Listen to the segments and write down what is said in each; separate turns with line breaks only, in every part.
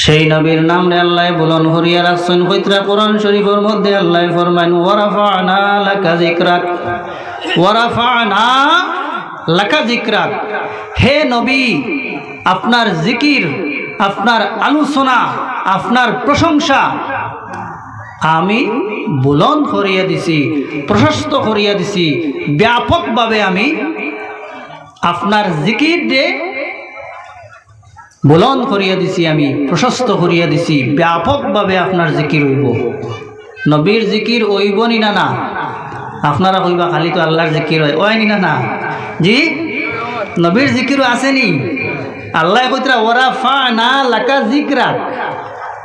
সেই নবীর নাম রে আল্লাহ বুলন্দ করিয়া রাখছেন। পবিত্র কোরআন শরীফের মধ্যে আল্লাহ ফরমান ওয়ারাফা'না লাকা যিকরাক, ওয়ারাফা'না লাকা যিকরাক। হে নবী, আপনার জিকির, আপনার আলোচনা, আপনার প্রশংসা আমি বুলন্দ করিয়া দিছি, প্রশস্ত করিয়া দিছি। ব্যাপকভাবে আমি আপনার জিকির দে বুলন্দ করিয়া দিছি, আমি প্রশস্ত করিয়া দিছি। ব্যাপকভাবে আপনার জিকির হইব। নবীর জিকির হইব নি না? না আপনারা কইবা খালি তো আল্লাহর জিকির হয়, ওই নি না? জি, নবীর জিকিরও আসেনি। আল্লাহ কইতরা ওয়ারাফা'না লাকা যিকরাক,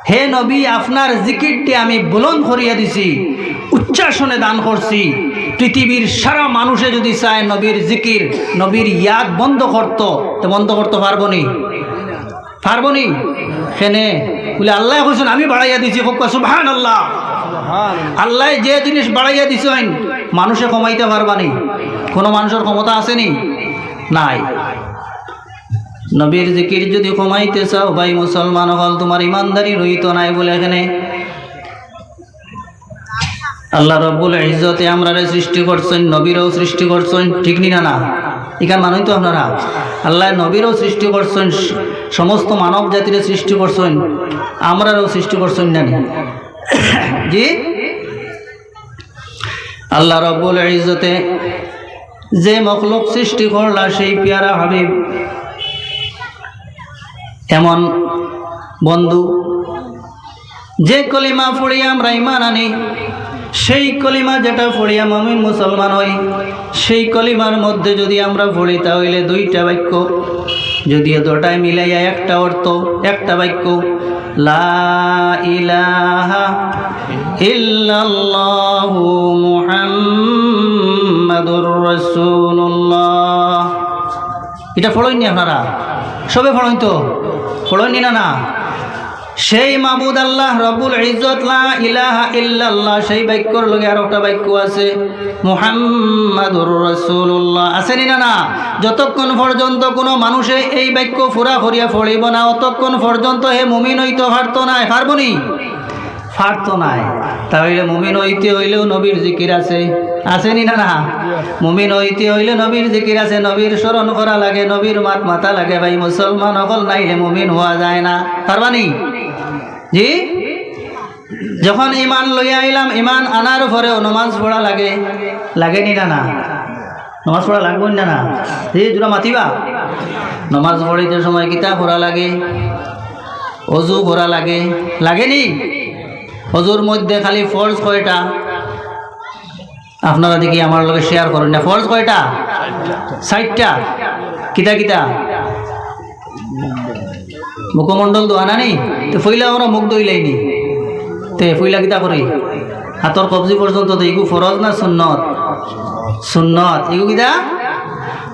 হে নবী আপনার জিকিরটি আমি বুলন্দ করিয়া দিছি, উচ্চাসনে দান করছি। পৃথিবীর সারা মানুষে যদি চায় নবীর জিকির, নবীর ইয়াদ বন্ধ করতো, তো বন্ধ করতে পারবো নি? পারবো নি? কেনে বলে আল্লাহ কইছেন আমি বাড়াইয়া দিছি। সুবহানাল্লাহ। আল্লাহ যে জিনিস বাড়াইয়া দিছেন মানুষে কমাইতে পারবানি? কোনো মানুষের ক্ষমতা আসেনি? নাই। নবীর জিকির যদি কমাইতে চাও ভাই মুসলমান হল, তোমার ইমানদারি রহিত নাই বলে এখানে আল্লাহ রব্বুল ইজ্জতে আমরারে সৃষ্টি করছেন, নবীরও সৃষ্টি করছেন, ঠিক নি না? এখান মানুষ তো আপনারা আল্লাহ নবীরও সৃষ্টি করছেন, সমস্ত মানব জাতির সৃষ্টি করছেন, আমরারও সৃষ্টি করছেন না? জি, আল্লাহ রব্বুল ইজ্জতে যে মখলুক সৃষ্টি করলা সেই পেয়ারা হাবিব, এমন বন্ধু যে কলিমা পড়িয়া আমরা ইমান আনি, সেই কলিমা যেটা পড়িয়া মুমিন মুসলমান হই, সেই কলিমার মধ্যে যদি আমরা পড়ি তাহলে দুইটা বাক্য, যদিও দুটাই মিলাইয়া একটা অর্থ, একটা বাক্য, লা ইলাহা ইল্লাল্লাহু মুহাম্মাদুর রাসূলুল্লাহ। এটা পড়েননি আপনারা? সবে পড়েন তো? পড়েননি না? সেই মাবুদ আল্লাহ রব্বুল ইজ্জত, লা ইলাহা ইল্লাল্লাহ, সেই বাক্যর লগে আর একটা বাক্য আছে মুহাম্মাদুর রাসূলুল্লাহ, আছে নি না? যতক্ষণ পর্যন্ত কোনো মানুষে এই বাক্য পুরা করিয়া পড়িব না, অতক্ষণ পর্যন্ত হে মুমিন হইতে পারতো না। পারবো নি? পারতো নাই। তাহলে মুমিন হইতে হইলেও নবীর জিকির আছে, নি না? মুমিন হইতে হইলে নবীর জিকির আছে, নবীর স্মরণ করা লাগে, নবীর মাথা লাগে। ভাই মুসলমান সকল নাইলে মুমিন হওয়া যায় না। পারবানি? জি, যখন ইমান লইয়া আইলাম, ইমান আনার পরেও নমাজ পড়া লাগে, লাগেনি না? নমাজ পড়া লাগবে না? জি, জোড়া মাতিবা। নমাজ পড়িতে সময় কিতাব পড়া লাগে, অজু করা লাগে, লাগেনি? অজুর মধ্যে খালি ফরজ কয়টা? আপনারা দেখি আমার লগে শেয়ার করেন না। ফরজ কয়টা? 60টা। কিতা কিতা? মুখমণ্ডল দোয়া নানি তো ফইলা আমরা মুখ দইলাইনি তে ফইলা কিতা করি? হাতর কবজি পর্যন্ত তো এগু ফরজ না সুন্নত? সুন্নত। এগু কিতা?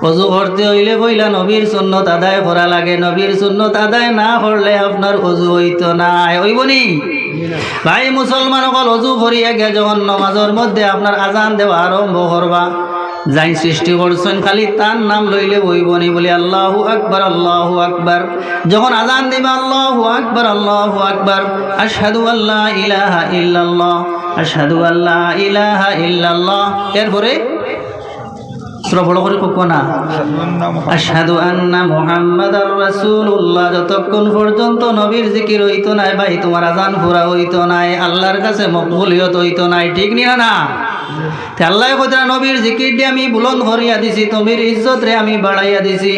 অজু করতে হইলে পইলা নবীর সুন্নত আদায় করা লাগে, নবীর সুন্নত আদায় না করলে আপনার অজু হইতো নাই। হইবনি? ভাই মুসলমান সকল অজু করিয়া গে যখন নমাজের মধ্যে আপনার আজান দেওয়া আরম্ভ করবা, যাই সৃষ্টি করছেন খালি তার নাম লইলে বইবনি বলি আল্লাহু আকবার, আল্লাহু আকবার। যখন আজান দিবা আল্লাহু আকবার, আল্লাহু আকবার, আশহাদু আল্লা ইলাহা ইল্লাল্লাহ, আশহাদু আল্লা ইলাহা ইল্লাল্লাহ। এরপরে বড় করে কোক না, আশহাদু আন্না মুহাম্মাদার রাসূলুল্লাহ। যতক্ষণ পর্যন্ত নবীর জিকির হইতো নাই ভাই, তোমার আজান পুরা হইতো নাই, আল্লাহর কাছে মকবুলিয়ত হইতো নাই, ঠিক নিয়া না? আল্লাহ কইরা নবীর জিকির দিয়ে আমি বুলন্দ করিয়া দিছি, নবীর ইজ্জত রে আমি বাড়াইয়া দিছি।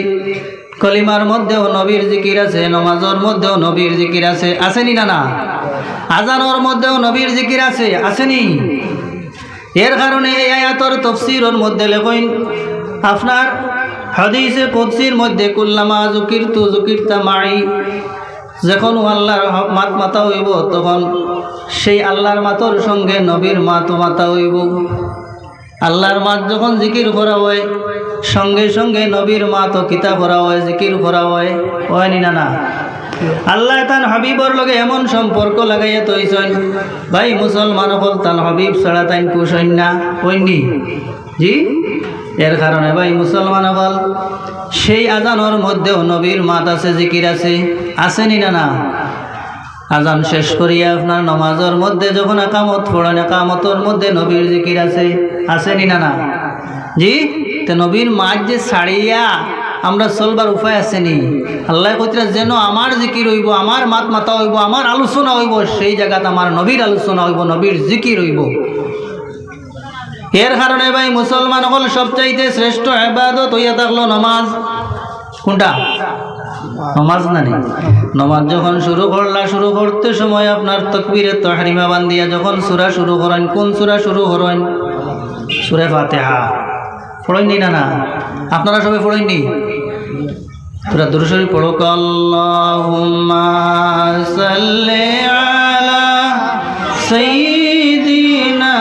কলিমার মধ্যেও নবীর জিকির আছে, নমাজের মধ্যেও নবীর জিকির আছে, আসেনি না? আজানের মধ্যেও নবীর জিকির আছে, আসেনি? এর কারণে এই আয়াতের তাফসীরের মধ্যে লেখেন আপনার হাদিসে কুদসির মধ্যে কুল্লামা যুকিরতু যুকিরতা মাই, যখন আল্লাহর মাতা হইব তখন সেই আল্লাহর মাতর সঙ্গে নবীর মাতা হইব। আল্লাহর মাত যখন জিকির করা হয় সঙ্গে সঙ্গে নবীর মাতও কিতা করা হয়, জিকির করা হয়, হয়নি না? আল্লাহ তান হাবিবর লগে এমন সম্পর্ক লাগাইয়া তৈছেন ভাই মুসলমান হল তান হাবিব ছাড়া তাই কুশন না, হইনি? জি, এর কারণে ভাই মুসলমান হল সেই আজানোর মধ্যেও নবীর মাত আছে, জিকির আছে, আসেনি না? আজান শেষ করিয়া আপনার নমাজের মধ্যে যখন একামত পড়েন, একামতের মধ্যে নবীর জিকির আছে নি না না? জি, তো নবীর মাঝ যে ছাড়িয়া আমরা চলবার উপায় আসেনি। আল্লাহ কইতরা যেন আমার জিকির হইব, আমার মাত মাতা হইব, আমার আলোচনা হইব, সেই জায়গাতে আমার নবীর আলোচনা হইব, নবীর জিকির হইব। এর কারণে ভাই মুসলমান হল সবচাইতে শ্রেষ্ঠ ইবাদত হইয়া থাকলো নমাজ। কোনটা? নমাজ না নি? নমাজ যখন শুরু করতে সময় আপনার তাকবীরে তাহরিমা বান্দিয়া যখন সূরা শুরু করেন, কোন সূরা শুরু করেন? সূরা ফাতিহা। পড়েননি না না? আপনারা সবাই পড়েননি? তোরা দুরূদ শরীফ পড়ো। আল্লাহুম্মা সাল্লি আলা সাইয়্যিদিনা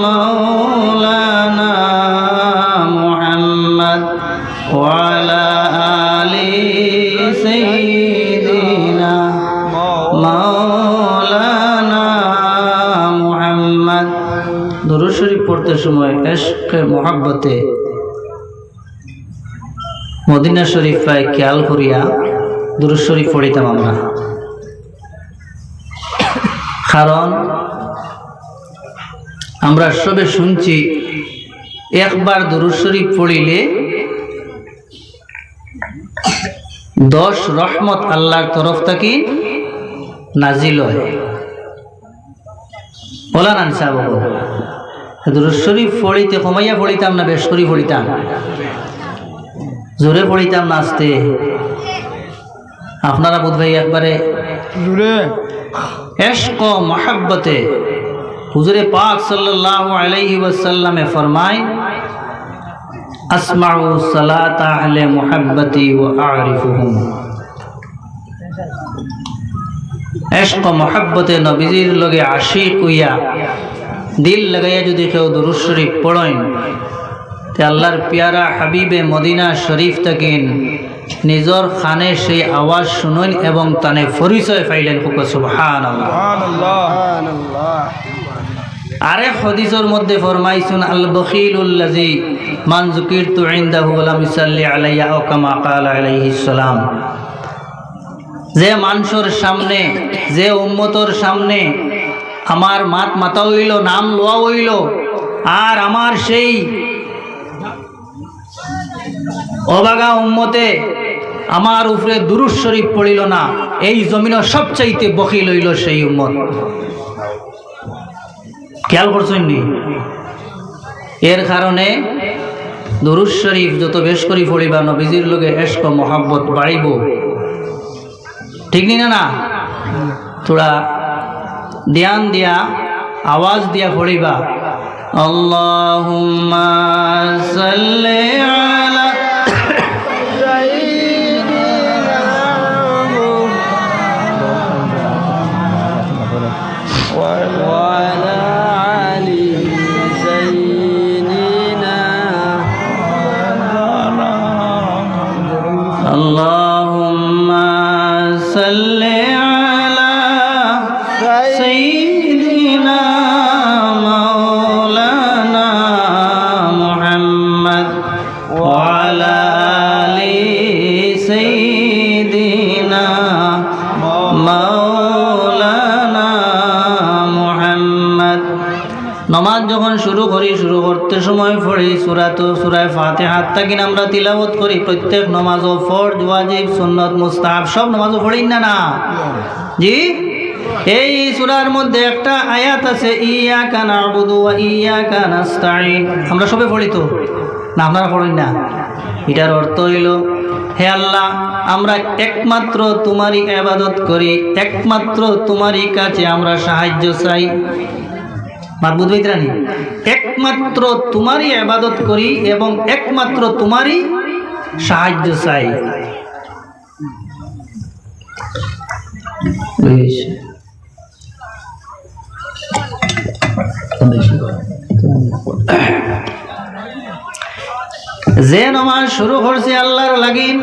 মাওলানা মুহাম্মদ ওয়া আলা আলি সাইয়্যিদিনা মাওলানা মুহাম্মদ। দুরূদ শরীফ পড়তে সময় ইশকে মুহাব্বতে মদিনা শরীফ পায় খেয়াল করিয়া দুরূদ শরীফ পড়িতাম আমরা। কারণ আমরা সবে শুনছি একবার দুরূদ শরীফ পড়িলে 10 রহমত আল্লাহর তরফ থেকে নাজিল হয়। বলা না সাহেব, দুরূদ শরীফ পড়িতে কমাইয়া পড়িতাম না বেশ করে পড়িতাম? জোরে পড়িতাম না আস্তে? আপনারা বোধ ভাই একবারে জোরে ইশক ও মুহাব্বতে হুজুরে পাক সাল্লাল্লাহু আলাইহি ওয়াসাল্লামে ফরমায়, আসমাউ সালাতা আহলে মুহাব্বতি ওয়া আরিফুহুম। ইশক ও মুহাব্বতে নবীজির লগে আশিক হইয়া দিল লাগাইয়া যদি কেউ দুরূদ শরীফ পড়েন, তে আল্লাহর পিয়ারা হাবিবে মদিনা শরীফ থাকেন নিজর খানে সেই আওয়াজ শুনেন এবং তানে পরিচয় পাইলেন। সুবহানাল্লাহ। আরেক হাদিসের মধ্যে ফরমাইছেন, আল বখিলুল্লাযী মান যুকিরতু ইনদাহু ওয়া লাম ইসাল্লি আলাইয়া আও কামা ক্বালা আলাইহিস সালাম। যে মানুষের সামনে, যে উম্মতর সামনে আমার মাত মাতা হইল, নাম লোয়া হইল, আর আমার সেই অবাগা উম্মতে আমার উপরে দুরূদ শরীফ পড়িল না, এই জমিন সবচাইতে বখিল হইল সেই উম্মত। খেয়াল করছেন নি? এর কারণে দুরূদ শরীফ যত বেশ করি পড়িবা নবীজির লগে ইশক মুহাব্বত বাড়িব। ঠিক নি না? থোড়া ধ্যান দিয়া আওয়াজ দিয়া পড়িবা। আল্লাহুম্মা সাল্লি আলা Allahumma salli ala sayyidina maulana Muhammad wa ala ali sayyidina maulana Muhammad। নমাজ যখন শুরু করতে সময় পড়ি সূরা ফাতিহা তাকিন আমরা তিলাওয়াত করি। প্রত্যেক নামাজও ফরজ, ওয়াজিব, সুন্নাত, মুস্তাহাব সব নামাজও পড়ি না না? জি, এই সূরার মধ্যে একটা আয়াত আছে, ইয়াকা না'বুদু ওয়া ইয়াকা নাস্তাঈন। আমরা সবে পড়ি তো না? আপনারা পড়েন না? এটার অর্থ হইল, হে আল্লাহ, আমরা একমাত্র তোমারই ইবাদত করি, একমাত্র তোমারই কাছে আমরা সাহায্য চাই। মাহবুদ ভাইরানি, একমাত্র তোমারই ইবাদত করি এবং একমাত্র তোমারই সাহায্য চাই। যে নমাজ শুরু করছে আল্লাহর লাগিন,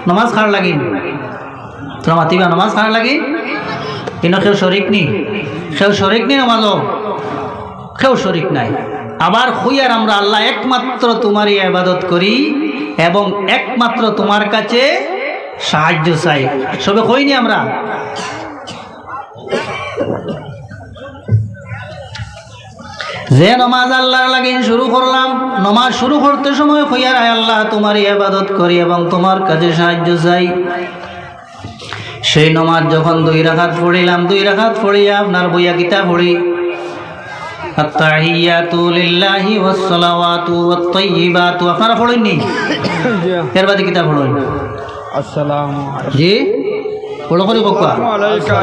নমাজ খার লাগিন তোরা মাতিবা, নমাজ খার লাগিন কিন্তু কেউ শরিক নি, নমাজও কেউ শরিক নাই। আবার খুইয়ার আমরা আল্লাহ একমাত্র তোমারই ইবাদত করি এবং একমাত্র তোমার কাছে সাহায্য চাই। সবে কইনি আমরা? যে নমাজ আল্লাহর লাগিন শুরু করলাম, নমাজ শুরু করতে সময় কইয়ার আয় আল্লাহ তোমার ইবাদত করি এবং তোমার কাছে সাহায্য চাই। সেই নমাজ যখন 2 রাকাত পড়িলাম, 2 রাকাত পড়িয়া আপনার বইয়া গীতা পড়ি, আত্তাহিয়াতু লিল্লাহি ওয়াস সালাওয়াতু ওয়াত তাইয়্যিবাতু, আপনারা পড়েননি? এর বাদে গীতা পড়েন।
আসসালামু
জি পড়ো করে বকবা।
আলাইকা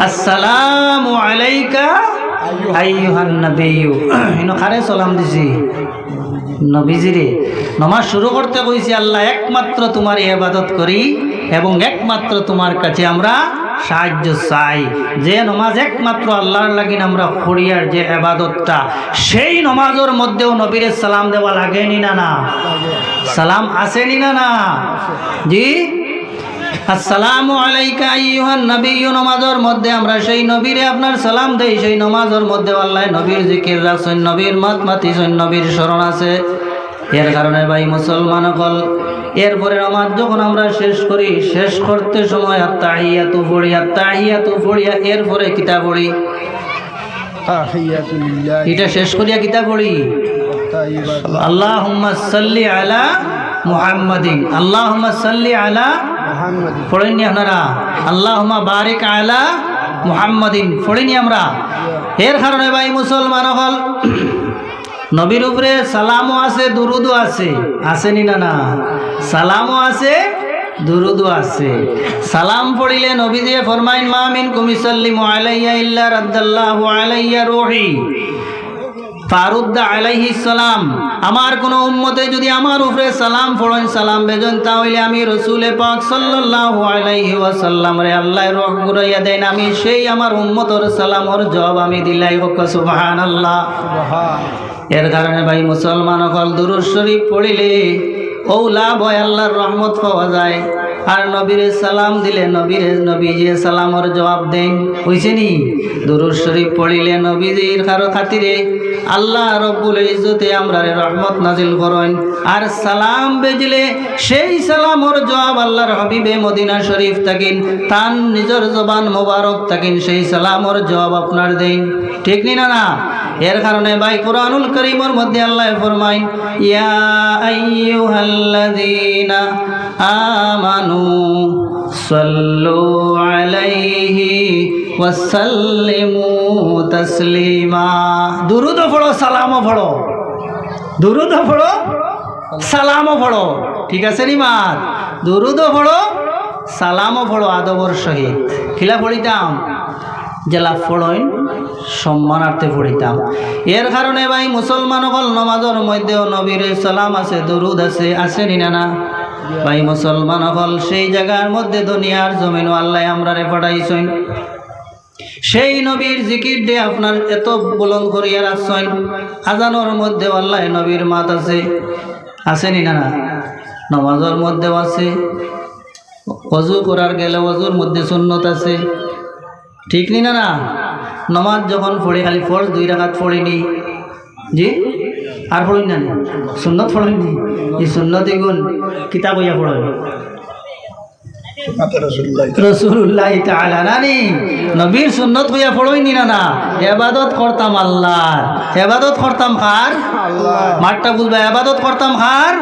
আসসালামু আলাইকা আইয়ুহান নাবিয়্যু, ইনো খারে সালাম দিছি নবীজিরে। নমাজ শুরু করতে কইছি আল্লাহ একমাত্র তোমার ইবাদত করি এবং একমাত্র তোমার কাছে আমরা সাহায্য চাই। যে নমাজ একমাত্র আল্লাহর লাগিন আমরা করিয়ার যে ইবাদতটা, সেই নমাজের মধ্যেও নবীরে সালাম দেওয়া লাগেনি না? না সালাম আসেনি না? জি আসসালামু আলাইকা আইয়ুহান নাবিয়্যু নমাজের মধ্যে আমরা সেই নবীরে আপনার সালাম দেই। সেই নমাজের মধ্যে আল্লাহ নবীর জিকির রাখছেন, নবীর মাত মাতিছেন, নবীর স্মরণ আছে। এর কারণে ভাই মুসলমান হল, এরপরে নমাজ যখন আমরা শেষ করি, শেষ করতে সময় আত্তাহিয়াতু পড়ি, আত্তাহিয়াতু পড়িয়া এরপরে কিতাব পড়ি।
তাহিয়াতু লিল্লাহি
এটা শেষ করিয়া কিতাব পড়ি আল্লাহুম্মা সাল্লি আলা মুহাম্মাদিন, আল্লাহুম্মা সাল্লি আলা
মুহাম্মাদ
পড়েননি আপনারা? আল্লাহুম্মা বারিক আলা মুহাম্মাদিন পড়িনি আমরা? এর কারণে ভাই মুসলমান হল, নবীর উপরে সালামও আছে, দুরুদও আছে, আসেনি না? না সালামও আছে, দুরুদও আছে। সালাম পড়িলে নবী দিয়ে ফরমাইন মা মিনকুম ইসাল্লিমু আলাইয়া ইল্লা রাদ্দাল্লাহু আলাইয়া রূহি ফারুদ্দা আলাইহিস সালাম, আমার কোন উম্মতে যদি আমার উপরে সালাম পড়েন, সালাম বেজন, তাহলে আমি রসুলে পাক সাল্লাল্লাহু আলাইহি ওয়াসাল্লাম রে আল্লাহ রহ ঘুরাইয়া দেন, আমি সেই আমার উম্মতর সালামর জবাব আমি দিলাই। সুবহানাল্লাহ। এর কারণে ভাই মুসলমান হল, দুরূদ শরীফ পড়িলে ও লাভ হয়, আল্লাহর রহমত পাওয়া যায়। আর নবীরে সালাম দিলে নবীজি সালামর জবাব দেন, হইছে নি? দুরূদ শরীফ পড়িলে নবীজির কারো খাতিরে আল্লাহ রব্বুল ইজ্জতে আমরা রহমত নাজিল করেন। আর সালাম বেজলে সেই সালামর জবাব আল্লাহর হাবিবে মদিনা শরীফ থাকেন, তান নিজের জবান মোবারক থাকেন, সেই সালামর জবাব আপনার দেন। ঠিক নি না? এর কারণে ভাই কুরআনুল কারীমের মধ্যে আল্লাহ ফরমায় ইয়া আইয়ুহাল্লাযীনা আমানু সাল্লু আলাইহি ওয়া সাল্লিমু তাসলিমা। দুরূদ পড়ো, সালামও পড়ো, দুরূদ পড়ো, সালামও পড়ো। ঠিক আছে নি মাত? দুরূদ পড়ো, সালামও পড়ো আদবর সহিত। খিলা পড়িতাম জেলা ফড়ইন সম্মানার্থে পড়িতাম। এর কারণে ভাই মুসলমান হল, নমাজের মধ্যেও নবীর সালাম আছে, দরুদ আছে, আসেনি না? ভাই মুসলমান হল, সেই জায়গার মধ্যে দুনিয়ার জমিনও আল্লাহ আমরা রে পাঠাইছেন। সেই নবীর জিকির দিয়ে আপনার এত বুলন্দ করিয়া রাখছেন। আজানোর মধ্যে আল্লাহ নবীর মাত আছে, আসেনি না? নমাজের মধ্যেও আছে, ওযু করার গেলে ওযুর মধ্যে সুন্নত আছে। ঠিক নি না? নমাজ যখন পড়ি খালি ফরজ 2 রাকাত পড়িনি, জি আর পড়িন না, সুন্নত পড়িনি। এই সুন্নতি গুণ কিতাব হইয়া পড়ে রাসূলুল্লাহ তাআলা নানি নবীর সুন্নত হইয়া পড়ইনি না? ইবাদত করতাম আল্লাহর, ইবাদত করতাম কার?
আল্লাহ।
মাঠটা বুঝবা, ইবাদত করতাম কার?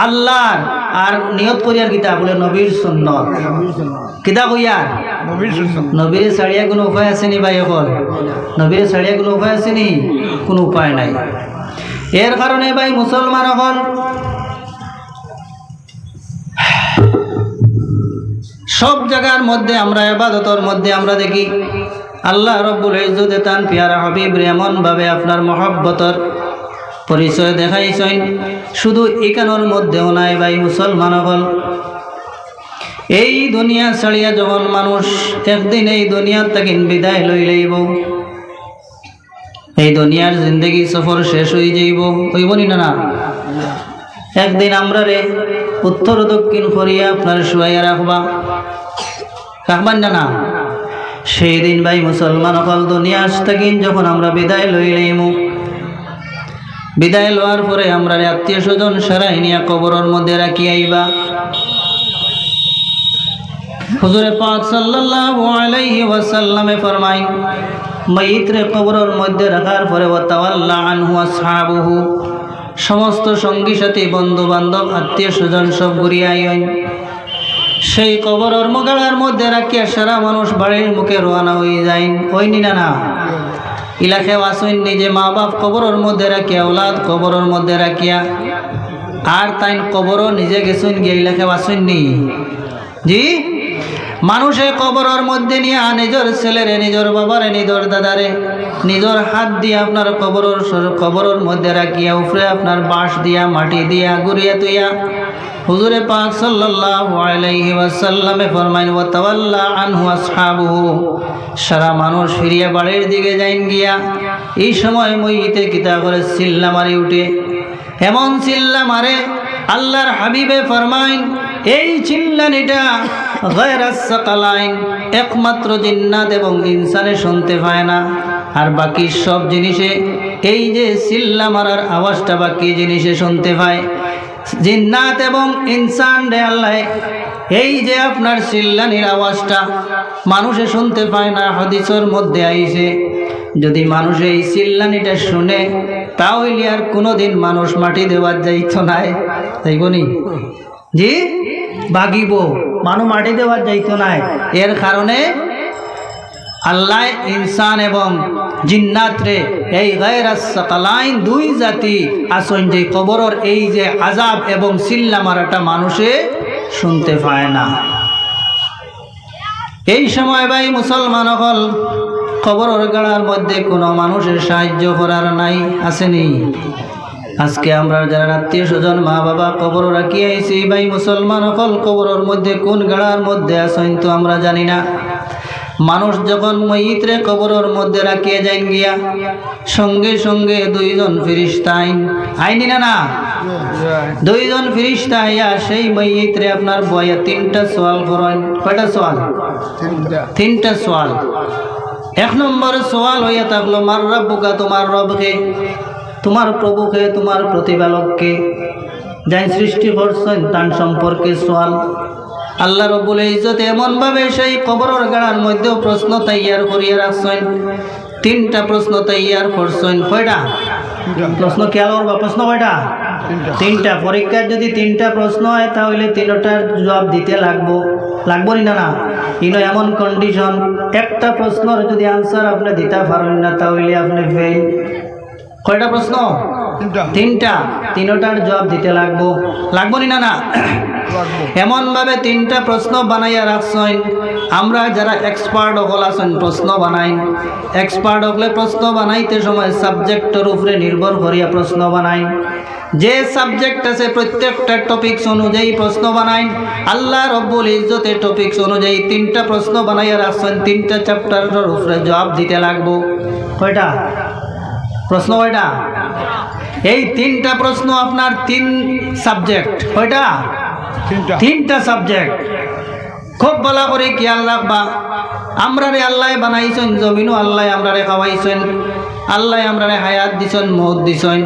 আল্লাহর। আর নিয়ত করিয়ার কিতাব বলে নবীর সুন্নত। কিতাব হইয়ার নবীর ছাড়িয়া কোনো উপায় আসেনি ভাই? এখন নবীর ছাড়িয়া কোনো উপায় আসেনি? কোনো উপায় নাই। এর কারণে ভাই মুসলমান হল, সব জায়গার মধ্যে আমরা ইবাদতের মধ্যে আমরা দেখি আল্লাহ রব্বুল ইজ্জতে তান পিয়ারা হাবিব এমন ভাবে আপনার মহব্বতর পরিচয় দেখাইছেন। শুধু এখানোর মধ্যেও নাই ভাই মুসলমান হল, এই দুনিয়া ছাড়িয়া যখন মানুষ একদিন এই দুনিয়ার থেকে বিদায় লই লইব, এই দুনিয়ার জিন্দগি সফর শেষ হয়ে যাইব, হইবনি না? একদিন আমরা রে উত্তর দক্ষিণ করিয়া আপনার শুয়াইয়া রাখবান না? সেই দিন ভাই মুসলমান হল, দুনিয়া থাকি যখন আমরা বিদায় লই লইমু, বিদায় লওয়ার পরে আমরা আত্মীয় স্বজন সারাই নিয়া কবরের মধ্যে রাখি আইবা। হুজুর পাক সাল্লাল্লাহু আলাইহি ওয়াসাল্লামে ফরমায় মাইয়িতরে কবরের মধ্যে রাখার পরে ওয়া তাওয়াল্লা আনহু আসহাবুহু সমস্ত সঙ্গী সাথী বন্ধু বান্ধব আত্মীয় স্বজন সব ঘুরিয়ে আইন সেই কবরের মগাড়ার মধ্যে রাখিয়া সারা মানুষ বাড়ির মুখে রওনা হয়ে যায় ওই নিনা না ইলাকে আসুন নিজে মা বাপ কবরের মধ্যে রাখিয়া ওলাদ কবরের মধ্যে রাখিয়া আর তাই কবরও নিজে গেছুন গিয়ে ইলাকে আসুন নি জি মানুষে কবরের মধ্যে নিয়ে নিজের ছেলেরে নিজের বাবারে নিজের দাদারে নিজের হাত দিয়ে আপনার কবরের মধ্যে রাখিয়া উপরে আপনার বাঁশ দিয়া মাটি দিয়া গুড়িয়া তুইয়া হুজুরে পাক সাল্লাল্লাহু আলাইহি ওয়াসাল্লামে ফরমাইন ওয়া তাওয়াল্লা আনহু আসহাবুহু সারা মানুষ ফিরিয়া বাড়ির দিকে যাইন গিয়া এই সময় মইতে কিতা করে চিল্লা মারি উঠে এমন চিল্লা মারে আল্লাহর হাবিবে ফরমাইন এই চিল্লানিটা গায়রাস সাকালাইন একমাত্র জিন্নাত এবং ইনসানে শুনতে পায় না আর বাকি সব জিনিসে এই যে চিল্লা মারার আওয়াজটা বাকি জিনিসে শুনতে পায় জিন্নাত এবং ইনসান রে আল্লাহ এই যে আপনার চিল্লানির আওয়াজটা মানুষে শুনতে পায় না হাদিসের মধ্যে আইছে যদি মানুষ এই চিল্লানিটা শুনে তাহলে আর কোনোদিন মানুষ মাটি দেওয়ার যাইতো নাই তাইবনি জি বাগিব মানুষ মাটি দেওয়ার যাইতো নাই এর কারণে আল্লাহ ইনসান এবং জিন্নাত রে এই গায়রাস সাকালাইন দুই জাতি আসন যে কবরের এই যে আযাব এবং চিল্লা মারাটা মানুষে শুনতে পায় না এই সময় ভাই মুসলমান হল কবরের গাড়ার মধ্যে কোনো মানুষের সাহায্য করার নাই আসেনি আজকে আমরা যারা আত্মীয় স্বজন মা বাবা কবর রাখি আইছি ভাই মুসলমান হল কবরের মধ্যে কোন গাড়ার মধ্যে আসেন তো আমরা জানি না মানুষ যখন মইয়িতরে কবরের মধ্যে রাখিয়ে যাইন গিয়া সঙ্গে সঙ্গে দুইজন ফেরেশতা আইনি না দুইজন ফেরেশতা আইয়া সেই মইয়িতরে আপনার বয়া তিনটা সওয়াল করেন কয়টা সওয়াল তিনটা সওয়াল এক নম্বর সওয়াল হইয়া থাকলো মার রাব্বুকা তোমার রবকে তোমার প্রভুকে তোমার প্রতিপালককে যাই সৃষ্টি করছেন তার সম্পর্কে সওয়াল আল্লাহ রব্বুল ইজ্জত এমনভাবে সেই কবরের গাড়ার মধ্যেও প্রশ্ন তৈয়ার করিয়া রাখছেন তিনটা প্রশ্ন তৈয়ার করছেন কয়টা প্রশ্ন খেয়াল করবা প্রশ্ন কয়টা তিনটা পরীক্ষার যদি তিনটা প্রশ্ন হয় তাহলে তিনটার জবাব দিতে লাগবো না ইনো এমন কন্ডিশন একটা প্রশ্নের যদি আনসার আপনি দিতে পারেন না তাহলে আপনি ফেল কয়টা প্রশ্ন তিনটা তিনটার জবাব দিতে লাগবো না এমনভাবে তিনটা প্রশ্ন বানাইয়া রাখছেন আমরা যারা এক্সপার্ট হল আছেন প্রশ্ন বানাই এক্সপার্ট হলে প্রশ্ন বানাইতে সময় সাবজেক্টের উপরে নির্ভর করিয়া প্রশ্ন বানাই যে সাবজেক্ট আছে প্রত্যেকটা টপিকস অনুযায়ী প্রশ্ন বানাই আল্লাহ রব্বুল ইজ্জতের টপিকস অনুযায়ী তিনটা প্রশ্ন বানাইয়া রাখছেন তিনটা চ্যাপ্টারের উপরে জবাব দিতে লাগবো কয়টা প্রশ্ন কয়টা এই তিনটা প্রশ্ন আপনার তিন সাবজেক্ট কয়টা তিনটা সাবজেক্ট খুব ভালো করে খেয়াল রাখবা আমরা রে আল্লাহ বানাইছেন জমিনও আল্লাহ আমরা রে খাওয়াইছেন আল্লাহ আমরা রে হায়াত দিছেন মৌত দিছেন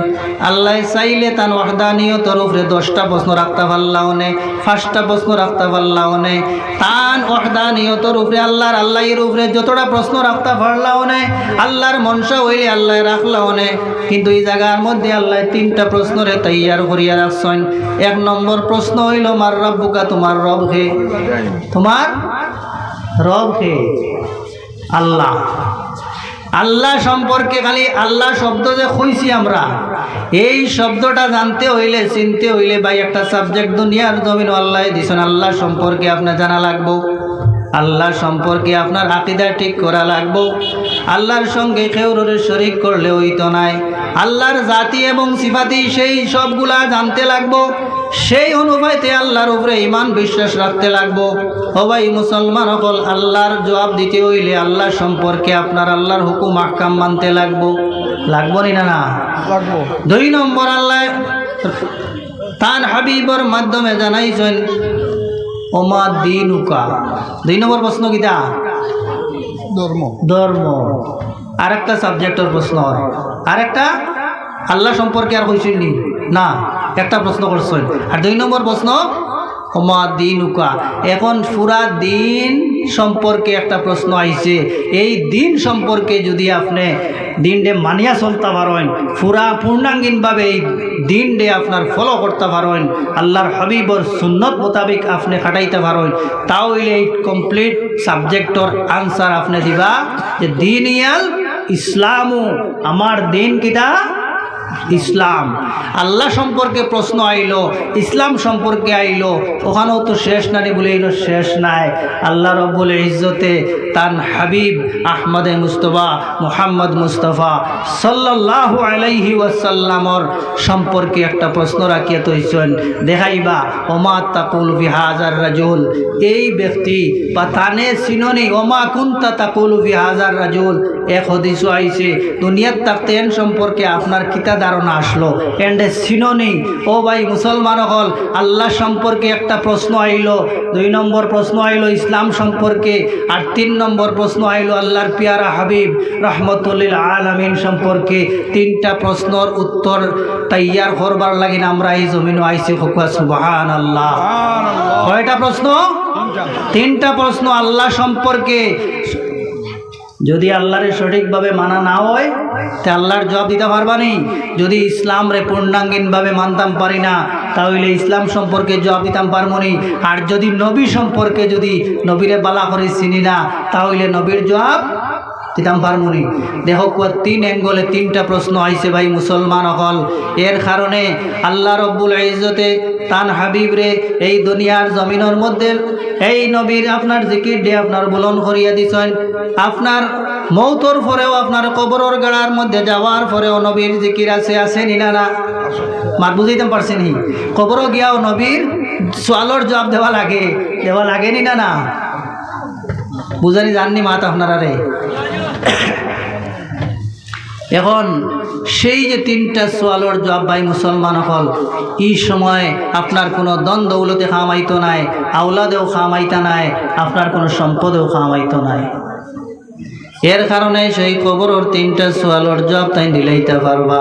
আল্লাহ চাইলে তার ওয়াহদানিয়তের উপরে 10টা প্রশ্ন রাখতে পারলাও নে 5টা প্রশ্ন রাখতে পারলাও নে তান ওয়াহদানিয়তের উপরে আল্লাহর উপরে যতটা প্রশ্ন রাখতে পারলাও নে আল্লাহর মনসা হইলে আল্লাহ রাখলাও নে কিন্তু এই জায়গার মধ্যে আল্লাহ তিনটা প্রশ্নরে তৈয়ার করিয়া রাখছেন এক নম্বর প্রশ্ন হইল মার রাব্বুকা তোমার রব কে তোমার রব কে আল্লাহ আল্লাহ সম্পর্কে খালি আল্লাহ শব্দ যে কইছি আমরা এই শব্দটা জানতে হইলে চিনতে হইলে ভাই একটা সাবজেক্ট দুনিয়ার জমিন আল্লাহ দিছেন আল্লাহ সম্পর্কে আপনার জানা লাগবো আল্লাহ সম্পর্কে আপনার আকীদা ঠিক করা লাগবো আল্লাহর সঙ্গে কেউরে শরীক করলে হইতো নাই আল্লাহর জাতি এবং সিফাতি সেই সবগুলা জানতে লাগবো সেই অনুপাতে আল্লাহর উপরে ঈমান বিশ্বাস রাখতে লাগবো ও ভাই মুসলমান সকল আল্লাহর জবাব দিতে হইলে আল্লাহ সম্পর্কে আপনার আল্লাহর হুকুম আহকাম মানতে লাগবো না লাগবো 2 নম্বর আল্লাহ তার হাবিবর মাধ্যমে জানাইছেন ওমা দিনুকা 2 নম্বর প্রশ্ন কিটা ধর্ম আরেকটা সাবজেক্টের প্রশ্ন আরেকটা আল্লাহ সম্পর্কে আর কইছেন না একটা প্রশ্ন করছেন আর 2 নম্বর প্রশ্ন ওমা দিনুকা। এখন পুরা দিন সম্পর্কে একটা প্রশ্ন আইছে। এই দিন সম্পর্কে যদি আপনি দিনডে মানিয়া চলতে পারেন, পুরা পূর্ণাঙ্গিনভাবে এই দিনডে আপনার ফলো করতে পারেন, আল্লাহর হাবিবর সুন্নত মোতাবেক আপনি খাটাইতে পারেন, তাহলে এই কমপ্লিট সাবজেক্টর আনসার আপনি দিবা যে দিন ইয়াল ইসলামু, আমার দিন কিটা ইসলাম। আল্লাহ সম্পর্কে প্রশ্ন আইলো, ইসলাম সম্পর্কে আইলো, ওখানেও তো শেষ নানি বলে এলো শেষ নাই। আল্লাহ রব্বুল ইজ্জতে তান হাবিব আহমদে মুস্তফা মুহাম্মদ মুস্তফা সাল্লাল্লাহু আলাইহি ওয়াসাল্লামর সম্পর্কে একটা প্রশ্ন রাখিয়া তৈছেন, দেখাইবা ওমা তাকুল বিহাজার রাজুল, এই ব্যক্তি বা তানে চিননি ওমা কুনতা তাকুল বিহাজার রাজুল। এক হাদিসও আইছে দুনিয়ার থাকতে এন সম্পর্কে আপনার কিতা ধারণা আসলো, এন্ডে চিননি। ও ভাই মুসলমান হল, আল্লাহ সম্পর্কে একটা প্রশ্ন আইলো, 2 নম্বর প্রশ্ন আইলো ইসলাম সম্পর্কে, আর 3 নম্বর প্রশ্ন আইলো আল্লাহর পিয়ারা হাবিব রহমতুল্লিল আলামিন সম্পর্কে। 3টা প্রশ্নর উত্তর তৈয়ার করবার লাগিন আমরা এই জমিন আইছি। সুবহানাল্লাহ। কয়টা প্রশ্ন? 3টা প্রশ্ন আল্লাহ সম্পর্কে। যদি আল্লাহরে সঠিকভাবে মানা না হয় তে আল্লাহর জবাব দিতে পারবানি। যদি ইসলামরে পূর্ণাঙ্গিনভাবে মানতাম পারি না তাহলে ইসলাম সম্পর্কে জবাব দিতাম পারবনি। আর যদি নবী সম্পর্কে যদি নবীরে বালা করে চিনি না তাহলে নবীর জবাব দিতাম পারবনি। দেখো 3 অ্যাঙ্গলে 3টা প্রশ্ন আইছে ভাই মুসলমান হল। এর কারণে আল্লাহ রব্বুল ইজ্জতে তান হাবিব রে এই দুনিয়ার জমিনের মধ্যে এই নবীর আপনার জিকির দিয়ে আপনার বুলন করিয়া দিছেন। আপনার মৌতর পরেও আপনার কবরের গাড়ার মধ্যে যাওয়ার পরেও নবীর জিকির আছে নিনা না? মার বুঝাইতে পারছেন? কবরও গিয়াও নবীর সোয়ালর জবাব দেওয়া লাগে নিনা না? বুঝানি জাননি মাত আপনারা রে। এখন সেই যে 3টা সোয়ালর জবাব ভাই মুসলমান হল, এই সময় আপনার কোনো দন দৌলতে খামাইতো নাই, আওলাদেও খামাইতা নাই, আপনার কোনো সম্পদেও খামাইতো নাই। এর কারণে সেই কবরের 3টা সোয়ালর জবাব তাই দিলাইতে পারবা।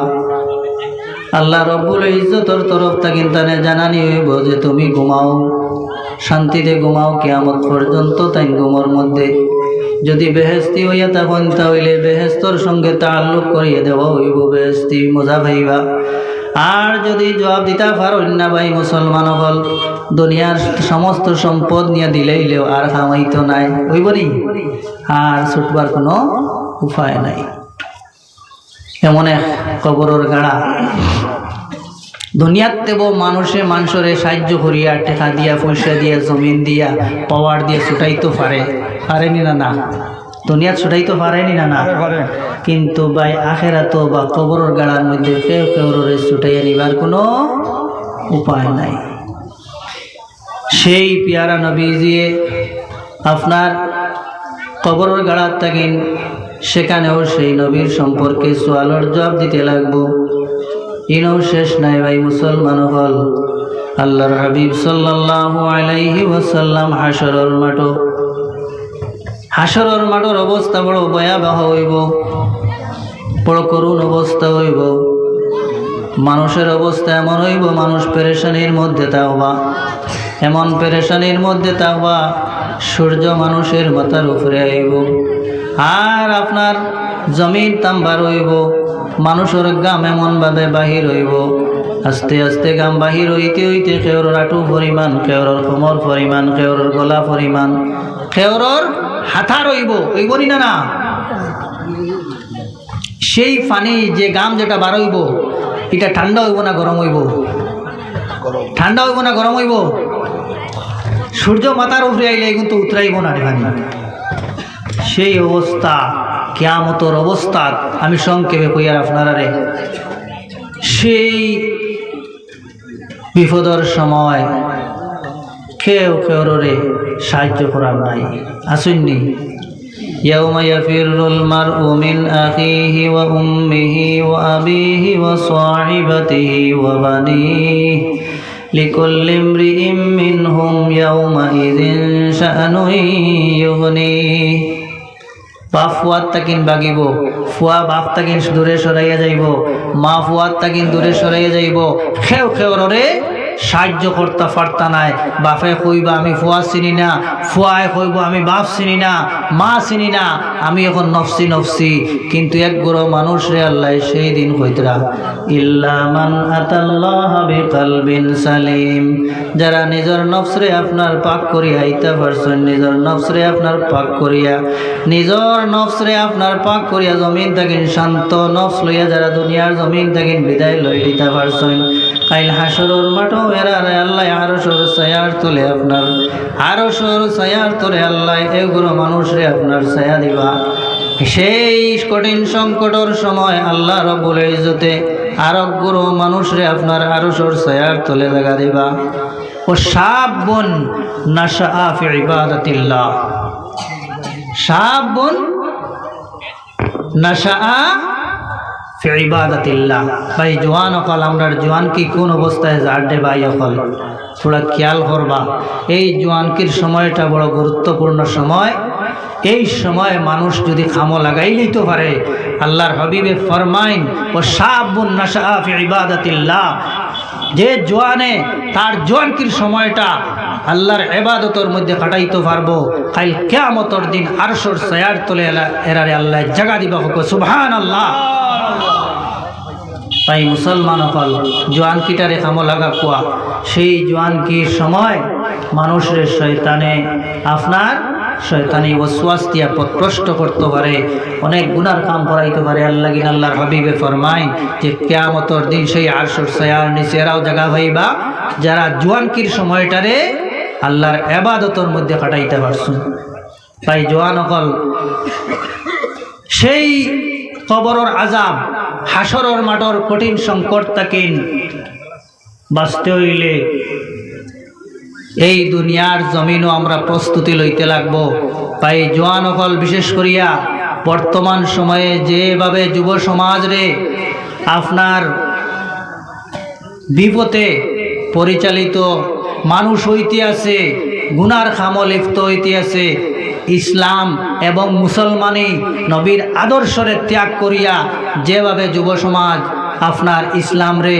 আল্লাহ রব্বুল ইজ্জতর তরফ থেকে তানে জানানি হইব যে তুমি ঘুমাও, শান্তিতে ঘুমাও কিয়ামত পর্যন্ত। তাই ঘুমোর মধ্যে যদি বেহেস্তি হইয়া তখন তাহলে বেহেস্তর সঙ্গে তাল্লুক করিয়ে দেওয়া হইব, বেহেস্তি মজা ভাইবা। আর যদি জবাব দিতে পারো না ভাই মুসলমান হল, দুনিয়ার সমস্ত সম্পদ নিয়ে দিলেইলেও আর খামাইতো নাই হইব নি, আর ছুটবার কোনো উপায় নাই। এমন এক কবরের গাড়া দুনিয়াতে মানুষরে সাহায্য করিয়া টেকা দিয়া পয়সা দিয়া জমিন দিয়া পাওয়ার দিয়ে ছুটাইতে পারেনি না? দুনিয়াত ছুটাইতে পারেনি না? কিন্তু ভাই আখেরাত বা কবরের গাড়ার মধ্যে কেউরে ছুটাইয়া নিবার কোনো উপায় নাই। সেই পিয়ারা নবীজিয়ে আপনার কবরের গাড়ার থাকেন, সেখানেও সেই নবীর সম্পর্কে সোয়ালের জবাব দিতে লাগবো। ইনও শেষ নাই ভাই মুসলমান হল। আল্লাহর হাবিব সাল্লাল্লাহু আলাইহি ওয়াসাল্লাম হাসরের মাঠের অবস্থা বড় ভয়াবহ হইব, বড় করুণ অবস্থা হইব। মানুষের অবস্থা এমন হইব, মানুষ পেরেশানির মধ্যে থাকবা, এমন পেরেশানির মধ্যে থাকবা সূর্য মানুষের মাথার উপরে আইব, আর আপনার জমিন তাম্বার হইব। মানুষের গাম এমনভাবে বাহির হইব, আস্তে আস্তে গাম বাহির হইতে হইতে কেউর আঁটু পরিমাণ, কেউর কোমর পরিমাণ, কেউর গলা পরিমাণ, কেউর হাতা রইব না? সেই পানি যে গাম যেটা বার হইব এটা ঠান্ডা হইব না গরম হইব? ঠান্ডা হইব না গরম হইব? সূর্য মাথার উপরে আইলে কিন্তু উতরাইব না পানি। সেই অবস্থা কিয়ামতের অবস্থা আমি সংক্ষেপে কইয়ার আপনারা রে। সেই বিপদের সময় কেউরে সাহায্য করার নাই, আসুননি? ইয়াউমা ইয়াফিরুল মারউ মিন আখিহি ওয়া উম্মিহি ওয়া আবিহি ওয়া সাহিবাতিহি ওয়া বানিহি লিকুল্লি ইমরিইম মিনহুম ইয়াউমাইযিন শাআনুন ইউগনিহি। বাপ ফুয়াত তাকিন বাগিব, ফুয়া বাপ তাকিন দূরে সরাইয়া যাইব, মা ফুয়াত তাকিন দূরে সরাইয়া যাইব। খেউরে সাহায্য করতে পারতা নাই। বাপে কইবা আমি ফুয়া চিনি না, ফুয়ায় কইব আমি বাপ চিনি না, মা চিনি না, আমি এখন নফসি নফসি। কিন্তু এক গুরু মানুষ রে আল্লাহ সেই দিন কইতরা ইল্লা মান আতাল্লাহ বিকলবিন সালিম, যারা নিজের নফসরে আপনার পাক করিয়া আইতা পারছেন, নিজের নফসরে আপনার পাক করিয়া, নিজের নফসরে আপনার পাক করিয়া জমিন থাকেন শান্ত নফস লইয়া যারা দুনিয়ার জমিন থাকেন বিদায় লই দিতে পারছেন, কাইল হাসরের মাঠও এরারে আল্লাহ আরশের ছায়ার তলে আপনার আরশের ছায়ার তলে আল্লাহ এগুলো মানুষরে আপনার ছায়া দিবা। সেই কঠিন সংকটের সময় আল্লাহ রব্বুল ইজ্জতে আরোগ্য মানুষরে আপনার আরশের ছায়ার তলে জায়গা দিবা। ও শাবুন নাশআ ফি ইবাদাতিল্লাহ, শাবুন নাশআ ফি ইবাদাতিল্লাহ। ভাই জওয়ান অকল আমরার জওয়ান কি কোন অবস্থায় জাড়ে ভাই অকল থোড়া খেয়াল করবা। এই জওয়ানকির সময়টা বড় গুরুত্বপূর্ণ সময়। এই সময় মানুষ যদি খামো লাগাই লইতে পারে, আল্লাহর হাবিবে ফরমাইন ও শাবুন নাশআ ফি ইবাদাতিল্লাহ, যে জওয়ানে তার জওয়ানকির সময়টা আল্লাহর ইবাদতের মধ্যে কাটাইতে পারবো, কাল কিয়ামতের দিন আরশের ছায়ার তলে এরারে আল্লাহ জায়গা দিবা। হোক সুবহানাল্লাহ। তাই মুসলমান হল জওয়ানকিটারে খামো লাগা কোয়া, সেই জওয়ানকির সময় মানুষের শয়তানে আপনার শয়তানি ওয়াসওয়াস দিয়া পথভ্রষ্ট করতে পারে, অনেক গুনার কাম করাইতে পারে। আল্লাহর হাবিবে ফরমাইন যে কিয়ামতের দিন সেই আরশের ছায়ার নিচে এরাও জায়গা পাইবা যারা জওয়ানকির সময়টারে আল্লাহর ইবাদতের মধ্যে কাটাইতে পারছেন। তাই জওয়ান হল সেই কবরের আযাব, হাসরের মাঠের কঠিন সংকট তাকিন বাঁচতে হইলে এই দুনিয়ার জমিনও আমরা প্রস্তুতি লইতে লাগবো। তাই জওয়ান হল বিশেষ করিয়া বর্তমান সময়ে যেভাবে যুব সমাজ রে আপনার বিপদে পরিচালিত মানুষ হইতে আছে, গুনার খামো লিপ্ত হইতে আছে, ইসলাম এবং মুসলমানি নবীর আদর্শরে ত্যাগ করিয়া যেভাবে যুব সমাজ আপনার ইসলাম রে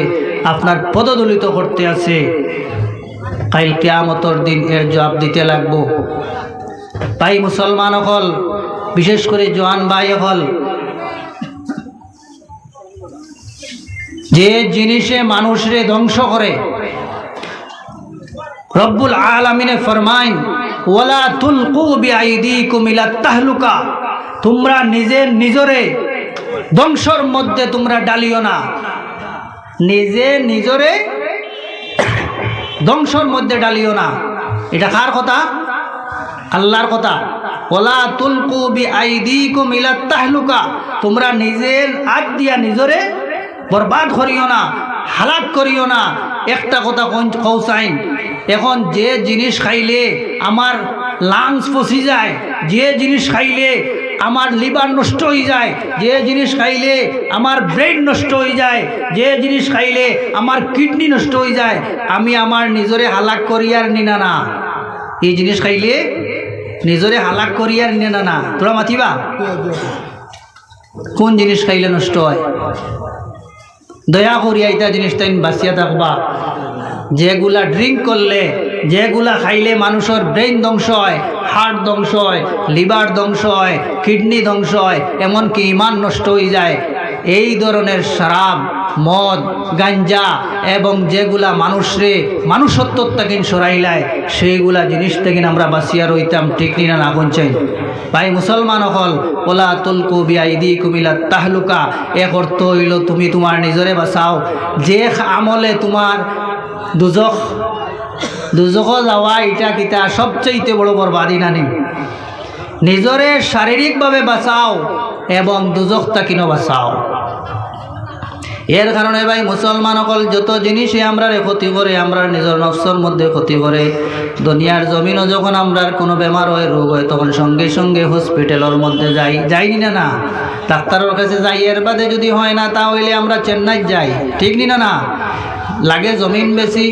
আপনার পদদলিত করতে আছে, কাল কিয়ামতের দিন এর জবাব দিতে লাগবো। তাই মুসলমান হল বিশেষ করে জওয়ান ভাই হল যে জিনিসে মানুষরে ধ্বংস করে, রব্বুল আলামিনে ফরমাইন ওয়ালা তুলকু বিআইদিকুম ইলা তাহলুকা, তোমরা নিজরে ধ্বংসর মধ্যে তোমরা ডালিও না, নিজরে ধ্বংসর মধ্যে ডালিও না। এটা কার কথা? আল্লাহর কথা। ওয়ালা তুলকু বিআইদিকুম ইলা তাহলুকা, তোমরা নিজের হাত দিয়া নিজরে বরবাদ করিও না, হালাক করিও না। একটা কথা কৌসাইন, এখন যে জিনিস খাইলে আমার লাংস পচি যায়, যে জিনিস খাইলে আমার লিভার নষ্ট হয়ে যায়, যে জিনিস খাইলে আমার ব্রেন নষ্ট হয়ে যায়, যে জিনিস খাইলে আমার কিডনি নষ্ট হয়ে যায়, আমি আমার নিজরে হালাক করিয়ার নিনা না। এই জিনিস খাইলে নিজরে হালাক করিয়ার নিনা না। তোরা মাতিবা কোন জিনিস খাইলে নষ্ট হয়? দয়া করিয়া এটা জিনিসটা বাঁচিয়া থাকবা। যেগুলা ড্রিঙ্ক করলে, যেগুলা খাইলে মানুষের ব্রেন ধ্বংস হয়, হার্ট ধ্বংস হয়, লিভার ধ্বংস হয়, কিডনি ধ্বংস হয়, এমনকি ইমান নষ্ট হয়ে যায়, এই ধরনের শরাব, মদ, গাঞ্জা এবং যেগুলা মানুষত্ব থেকে সরাইলায়, সেইগুলা জিনিস থেকে আমরা বাঁচিয়া রইতাম। ঠিক নিনা না বলছেন ভাই মুসলমান হল ওলা তুলকু বিআইদিকুম ইলা তাহলুকা, এক অর্থ হইল তুমি তোমার নিজরে বাঁচাও। যে আমলে তোমার দুজখ যাওয়া এটা কিতা সবচেয়ে বড় বরবাদি নানি। নিজরে শারীরিকভাবে বাঁচাও এবং দুজখ তাকিনো বাঁচাও। এর কারণে ভাই মুসলমান সকল যত জিনিসই আমরা ক্ষতি করে, আমরা নিজের নফসের মধ্যে ক্ষতি করে, দুনিয়ার জমিনও যখন আমরা কোনো বেমার হয়, রোগ হয়, তখন সঙ্গে সঙ্গে হসপিটালের মধ্যে যাইনি না ডাক্তারের কাছে যাই। এর বাদে যদি হয় না তাহলে আমরা চেন্নাই যাই। ঠিক নি না? লাগে জমিন বেশি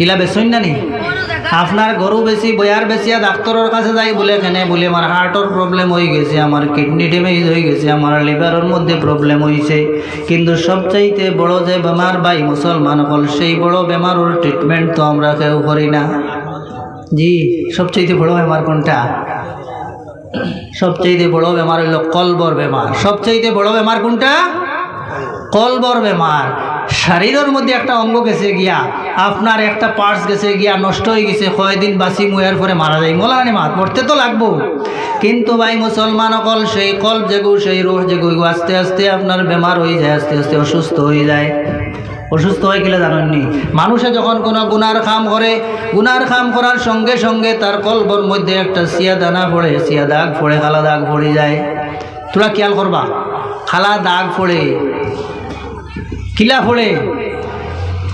ইলা বেসইন না নি আপনার গরু বেশি বয়ার বেশিয়া ডাক্তারের কাছে যাই বলে কেনে বলে আমার হার্টের প্রবলেম হয়ে গেছে, আমার কিডনি ড্যামেজ হয়ে গেছে, আমার লিভারের মধ্যে প্রবলেম হয়েছে। কিন্তু সবচাইতে বড় যে বেমার ভাই মুসলমান হল, সেই বড় বেমারের ট্রিটমেন্ট তো আমরা কেউ করি না। জি, সবচাইতে বড় বেমার কোনটা? সবচাইতে বড় বেমার হইল কলবর বেমার। সবচাইতে বড় বেমার কোনটা? কলবর বেমার। শরীরের মধ্যে একটা অঙ্গ গেছে গিয়া, আপনার একটা পার্টস গেছে গিয়া, নষ্ট হয়ে গেছে, কয়দিন বাসি মুয়ার পরে মারা যায়, মোলানি মাত মরতে তো লাগবো। কিন্তু ভাই মুসলমান অকল সেই কলব যেগু, সেই রুহ যেগু, আস্তে আস্তে আপনার বেমার হয়ে যায়, আস্তে আস্তে অসুস্থ হয়ে যায়। অসুস্থ হয়ে গেলে জানেননি, মানুষে যখন কোনো গুনার কাম করে, গুনার কাম করার সঙ্গে সঙ্গে তার কলবর মধ্যে একটা সিয়া দানা পড়ে, সিয়া দাগ পড়ে, কালা দাগ পড়ে যায়। তোরা খেয়াল করবা, কালা দাগ পড়ে, কিলা পড়ে।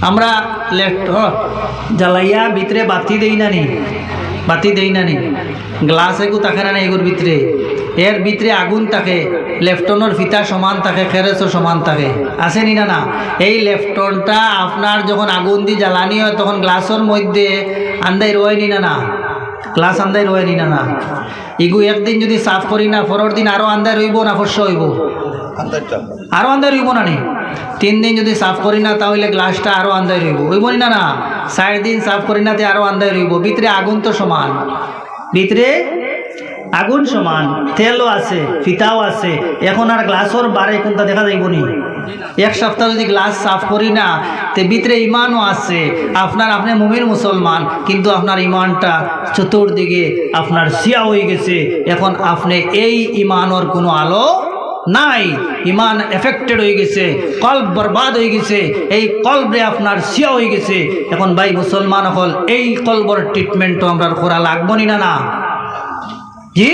আমরা জ্বালাইয়া ভিতরে বাতি দেই না নি, বাতি দেই না নি, গ্লাস এগু থাকে না এগুর ভিতরে, এর ভিতরে আগুন থাকে, লেফটনের ফিতা সমান থাকে, খেরেসও সমান থাকে, আছে নি না? না, এই লেফটনটা আপনার যখন আগুন দিয়ে জ্বালানি হয় তখন গ্লাসের মধ্যে আন্দাই রয় নি না? না, গ্লাস আন্দাই রয় নি না? না, এগু একদিন যদি সাফ করি না, পরের দিন আরও আন্দাই রইব না? অবশ্য হইব, আরও আন্দাই রইব না নি? 3 দিন যদি সাফ করি না তাহলে গ্লাসটা আরও আন্দাই রইব, হইব না? না, 4 দিন সাফ করি না তে আরও আন্দাই রইব। ভিতরে আগুন তো সমান, ভিতরে আগুন সমান, তেলও আছে, ফিতাও আছে। এখন আর গ্লাসের বারে কোনটা দেখা যাইব নি? 1 সপ্তাহ যদি গ্লাস সাফ করি না, তে ভিতরে ইমানও আছে আপনার, আপনি মুমিন মুসলমান, কিন্তু আপনার ইমানটা চতুর্দিকে আপনার সিয়া হয়ে গেছে। এখন আপনি এই ইমানের কোনো আলো নাই, ইমান এফেক্টেড হয়ে গেছে, কলব বরবাদ হয়ে গেছে, এই কলবে আপনার সিয়া হয়ে গেছে। এখন ভাই মুসলমান হল, এই কলবর ট্রিটমেন্টও আমরা করা লাগবো নি? না, না। জি,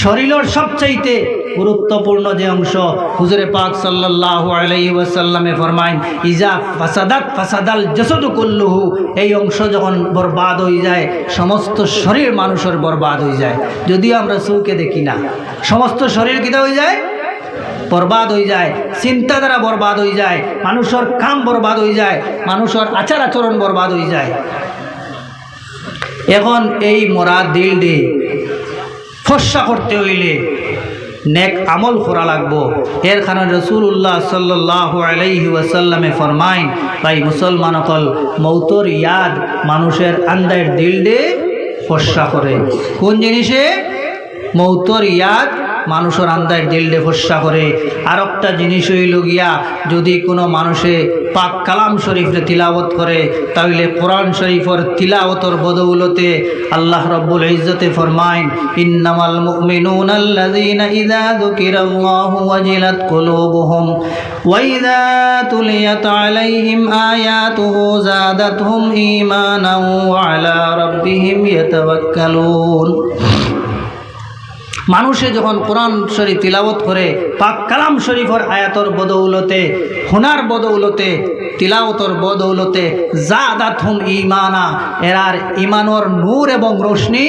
শরীরের সবচাইতে গুরুত্বপূর্ণ যে অংশ, হুজুরে পাক সাল্লাল্লাহু আলাইহি ওয়াসাল্লামে ফরমাইন, ইজা ফাসাদাত ফাসাদাল জাসাদু কুল্লুহু, এই অংশ যখন বরবাদ হয়ে যায়, সমস্ত শরীর মানুষের বরবাদ হয়ে যায়। যদিও আমরা চোখে দেখি না, সমস্ত শরীর কিটা হয়ে যায়? বরবাদ হয়ে যায়। চিন্তাধারা বরবাদ হয়ে যায়, মানুষের কাম বরবাদ হয়ে যায়, মানুষের আচার আচরণ বরবাদ হয়ে যায়। এখন এই মরা দিল দে ফর্সা করতে হইলে নেক আমল করা লাগবো। এর কারণে রাসূলুল্লাহ সাল্লাল্লাহু আলাইহি ওয়াসাল্লামে ফরমাইন, ভাই মুসলমান অকল মৌতর ইয়াদ মানুষের আন্দার দিল দে ফর্সা করে। কোন জিনিসে? মৌতর ইয়াদ মানুষের আন্দার দিল দে ফর্সা করে। আর একটা জিনিস হইল গিয়া, যদি কোনো মানুষে পাক কালাম শরীফে তিলাওয়াত করে, তাহলে কোরআন শরীফের তিলাওয়াতের বদৌলতে আল্লাহ রাব্বুল ইজ্জতে ফরমাইন, ইন্নামাল মুমিনুনা আল্লাযীনা ইযা যুকিরাল্লাহু ওয়াজিলাত কুলুবুহুম ওয়া ইযা তুলিয়াত আলাইহিম আয়াতুহু যাদাতহুম ঈমানান ওয়া আলা রাব্বিহিম ইয়াতাওয়াক্কালুন। মানুষে যখন কোরআন শরীফ তিলাওয়াত করে, পাক কালাম শরীফের আয়াতর বদৌলতে, হুনার বদৌলতে, তিলাওয়াতর বদৌলতে, যাদাতহুম ঈমানা, এরার ঈমানের নূর এবং রোশনি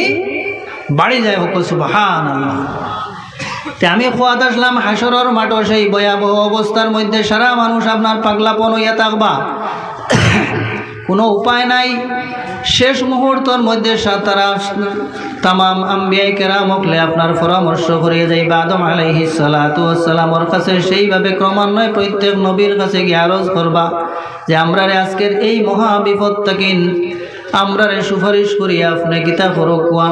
বাড়ি যায়। হোক সুবহানাল্লাহ। তে আমি খোয়াদ আসলাম হাসরের মাঠে, সেই ভয়াবহ অবস্থার মধ্যে সারা মানুষ আপনার পাগলাপন হইয়া থাকবা, কোনো উপায় নাই। শেষ মুহূর্তের মধ্যে তারা তামাম আম্বিয়ায়ে কেরামকলে আপনার পরামর্শ করিয়ে যাইবা আদম আলাইহিস সালাতু ওয়াস সালামের কাছে। সেইভাবে ক্রমান্বয়ে প্রত্যেক নবীর কাছে গিয়ে আরজ করবা যে আমরারে আজকের এই মহা বিপদ থাকেন, আমরারে সুপারিশ করিয়া আপনি গীতা করকুয়া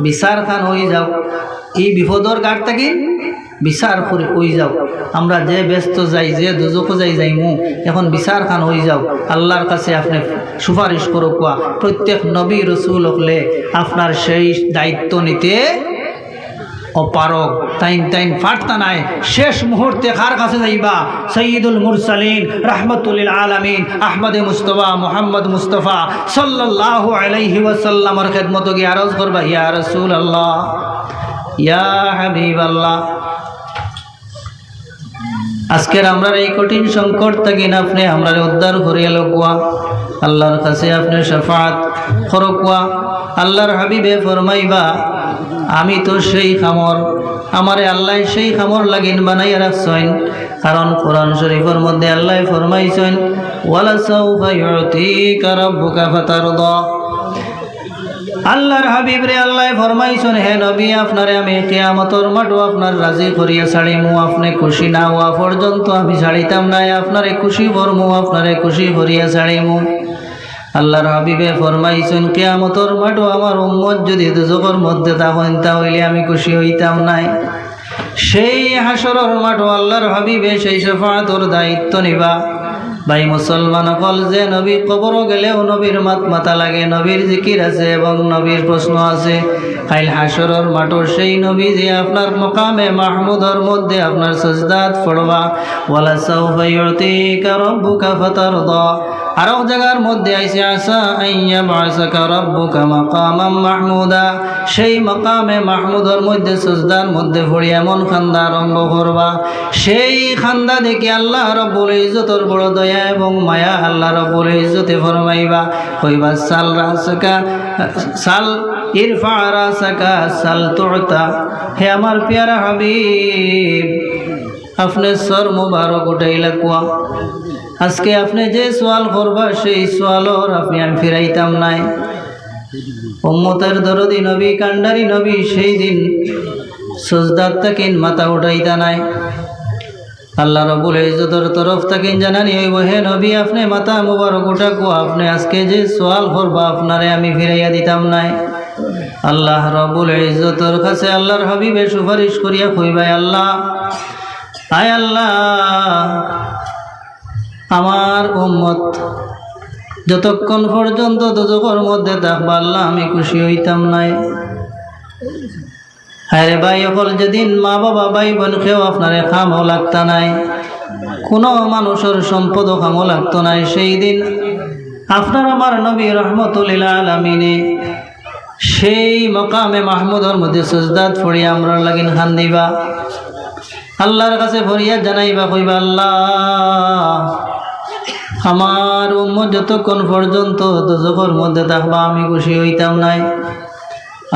বিচার খান হয়ে যাও, এই বিপদর গাড় থাকেন বিচার করে হয়ে যাও। আমরা যে ব্যস্ত যাই, যে দুজক যাইমু, এখন বিচার খান হয়ে যাও, আল্লাহর কাছে আপনি সুপারিশ করো কোয়া। প্রত্যেক নবী রসুল হলে আপনার সেই দায়িত্ব নিতে অপারক, তাইন ফাটতা নাই। শেষ মুহূর্তে কার কাছে যাইবা? সৈয়দুল মুরসালিন রাহমাতুল আলামিন আহমদে মুস্তফা মুহাম্মদ মুস্তফা সাল্লাল্লাহু আলাইহি ওয়াসাল্লামের খেদমত গিয়ে আরজ করবা, ইয়া রাসূলুল্লাহ, ইয়া হাবিবাল্লাহ, আজকের আমরা এই কঠিন সংকট থেকে আপনি আমরা উদ্ধার করিয়া লোকুয়া, আল্লাহর কাছে আপনি শাফাত করকুয়া। আল্লাহর হাবিবে ফরমাইবা, আমি তো সেই খামর, আমারে আল্লাহ সেই খামর লাগিন বানাইয়া রাখছেন। কারণ কোরআন শরীফের মধ্যে আল্লাহ ফরমাইছেন, ওয়ালা সাউফা ইউতিকা রাব্বুকা ফাতারদা, আল্লাহর হাবিব রে আল্লাহ ফরমাইছেন, হে নবী আপনারে আমি কিয়ামতের মাঠে আপনার রাজি করিয়া ছাড়িমু, আপনি খুশি না হওয়া পর্যন্ত আমি ছাড়িতাম না, আপনারে খুশি করমু, আপনারে খুশি করিয়া ছাড়িমু। আল্লাহর হাবিবে ফরমাইছেন, কিয়ামতের মাঠে আমার উম্মত যদি দুজকের মধ্যে থাকেন তাহলে আমি খুশি হইতাম নাই। সেই হাসরের মাঠে আল্লাহর হাবিবে সেই শাফাআতের দায়িত্ব নিবা। ভাই মুসলমান সকল, যে নবী কবর গেলেও নবীর মাথা লাগে, নবীর জিকির আছে এবং নবীর প্রশ্ন আছে। কাইল হাসরের মাঠের সেই নবী যে আপনার মকামে মাহমুদর মধ্যে আপনার সাজদাত পড়বা, ওয়ালা সাউফা ইউতিকা রাব্বুকা ফাতারদা। আরো জায়গার মধ্যে আইছে আসা আইয়া বাসাকা রাব্বুকা মাকামাম মাহমুদা। সেই মকামে মাহমুদর মধ্যে সাজদার মধ্যে পড়ি এমন খান্দা আরম্ভ করবা, সেই খান্দা দেখে আল্লাহ রাব্বুল ইজ্জতের বড় দয়া এবং মায়া আল্লাহ রাব্বুল ইজ্জতে ফরমাইবা, কইবা সাল রাসাকা সাল ইরফা রাসাকা সাল তুতা। হে আমার প্যারা হাবিব, আপনি সর মুবারক উঠাইলা কুয়া, আজকে আপনি যে সোয়াল করবা সেই সোয়ালর আপনি আমি ফিরাইতাম নাই। উম্মতের দরদি নবী কান্ডারি নবী সেই দিন সজদাত তাকিন মাথা উঠাইতা নাই। আল্লাহ রাব্বুল ইজ্জতের তরফ তাকিন জানানি হইব, হে নবী আপনি মাথা মুবারক উঠাকো, আপনি আজকে যে সোয়াল করবা আপনারে আমি ফিরাইয়া দিতাম নাই। আল্লাহ রাব্বুল ইজ্জতের কাছে আল্লাহর হাবিবে সুপারিশ করিয়া কইবাই, আল্লাহ আয় আল্লাহ, আমার উম্মত যতক্ষণ পর্যন্ত দোজখের মধ্যে থাকবা আল্লাহ আমি খুশি হইতাম নাই। আরে ভাই অকল যেদিন মা বাবা ভাই বোন কেউ আপনারে খামও লাগতা নাই, কোনো মানুষের সম্পদও খামও লাগতো নাই, সেই দিন আপনার আমার নবী রহমতুল্লিল আলামিনে সেই মকামে মাহমুদর মধ্যে সুজদাত পড়িয়া আমরা লাগিন খান দিবা, আল্লাহর কাছে ফরিয়াদ জানাইবা, কইবা আল্লাহ আমার উম্মত যতক্ষণ পর্যন্ত দোজখের মধ্যে থাকবা আমি খুশি হইতাম নাই।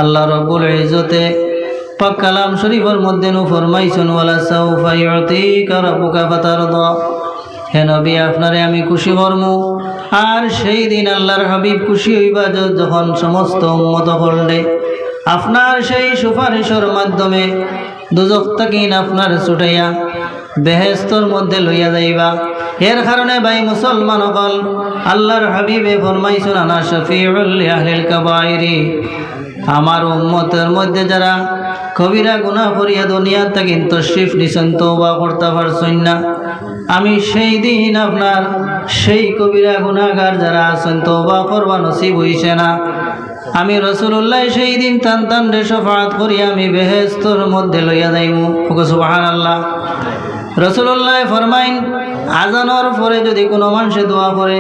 আল্লাহ রাব্বুল ইজ্জতে পাক কালাম শরীফের মধ্যে ফরমাইছেন, ওয়ালা সাউফা ইউতিকা রাব্বুকা ফাতারদা। হে নবী আপনারে আমি খুশি করমু। আর সেই দিন আল্লাহর হাবিব খুশি হইবা যখন সমস্ত উম্মত হলডে আপনার সেই সুপারিশের মাধ্যমে দুজখ তাকিন আপনার ছুটাইয়া বেহেশতর মধ্যে লইয়া যাইবা। এর কারণে ভাই মুসলমান সকল, আল্লাহর হাবিবে ফরমাইছেন, আনা শাফিউল লিআহলিল কাবাইরি। আমার উম্মতের মধ্যে যারা কবিরা গুনাহ করিয়া দুনিয়া তাকিন তশরিফ নিছেন, তওবা করতে পারছেন না, আমি সেই দিন আপনার সেই কবিরা গুনাহগার যারা আছেন তওবা করবা নসিব হইছে না, আমি রাসূলুল্লাহ সেই দিন টান টান রে শাফাআত করিয়া আমি বেহেশতর মধ্যে লইয়া যাইমু। সুবহানাল্লাহ। রাসূলুল্লাহ ফরমাইন, আজানের পরে যদি কোনো মানুষে দোয়া করে,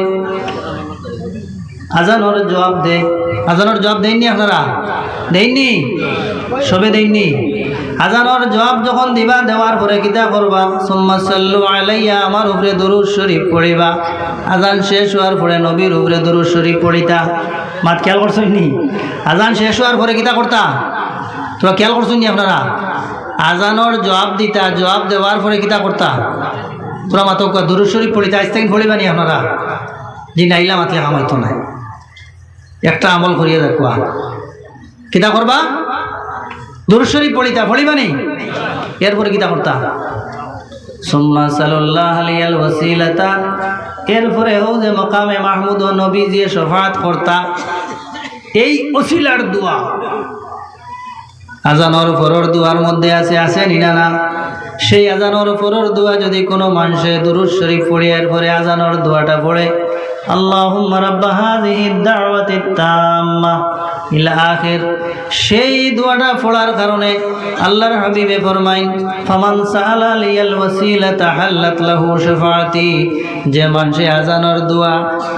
আজানের জবাব দে, আজানের জবাব দেননি আপনারা? দেননি? সবে দেননি? আজানের জবাব যখন দিবা, দেওয়ার পরে কিতা করবা? সুম্মা সাল্লু আলাইয়া, আমার উপরে দরুদ শরীফ পড়িবা। আজান শেষ হওয়ার পরে নবীর উপরে দরুদ শরীফ পড়িতা। মাত খেয়াল করছেন নি? আজান শেষ হওয়ার পরে কিতা করতা? তোরা খেয়াল করছেন নি আপনারা? আজানোর জবাব দিতা, জবাব দেওয়ার পরে কিতা করতা? তোরা মাতো দরুদ শরীফ পড়িতা। আজ থেকে পড়িবা নি আপনারা? জি নাইলা মাতলে কামাইতো নাই। একটা আমল করিয়া দেখবা, কিতা করবা? দরুদ শরীফ পড়িতা, পড়িবা নি? এরপরে কিতা করতা? সুম্মা সাল্লাল্লাহু আলাইহিল ওয়াসিলাতা, এরপরে ও যে মকামে মাহমুদ ও নবী যে শাফাআত করতা, এই ওসিলার দোয়া আজানোর পরের দোয়ার মধ্যে আছে নিনা না? সেই আজানোর পরের দোয়া যদি কোনো মানুষে দরুদ শরীফ পড়ে এরপরে আজানোর দোয়াটা পড়ে, আল্লাহুম্মা রাব্বা হাযিহিদ দাওয়াতিত তাম্মা ইলা আখির, সেই দোয়াটা পড়ার কারণে আল্লাহর হাবিবে ফরমাইন, ফামান সাআলা লিয়াল ওয়াসিলাতা হাল্লাত লাহু শাফাআতি। যে মানুষে আজানোর দোয়া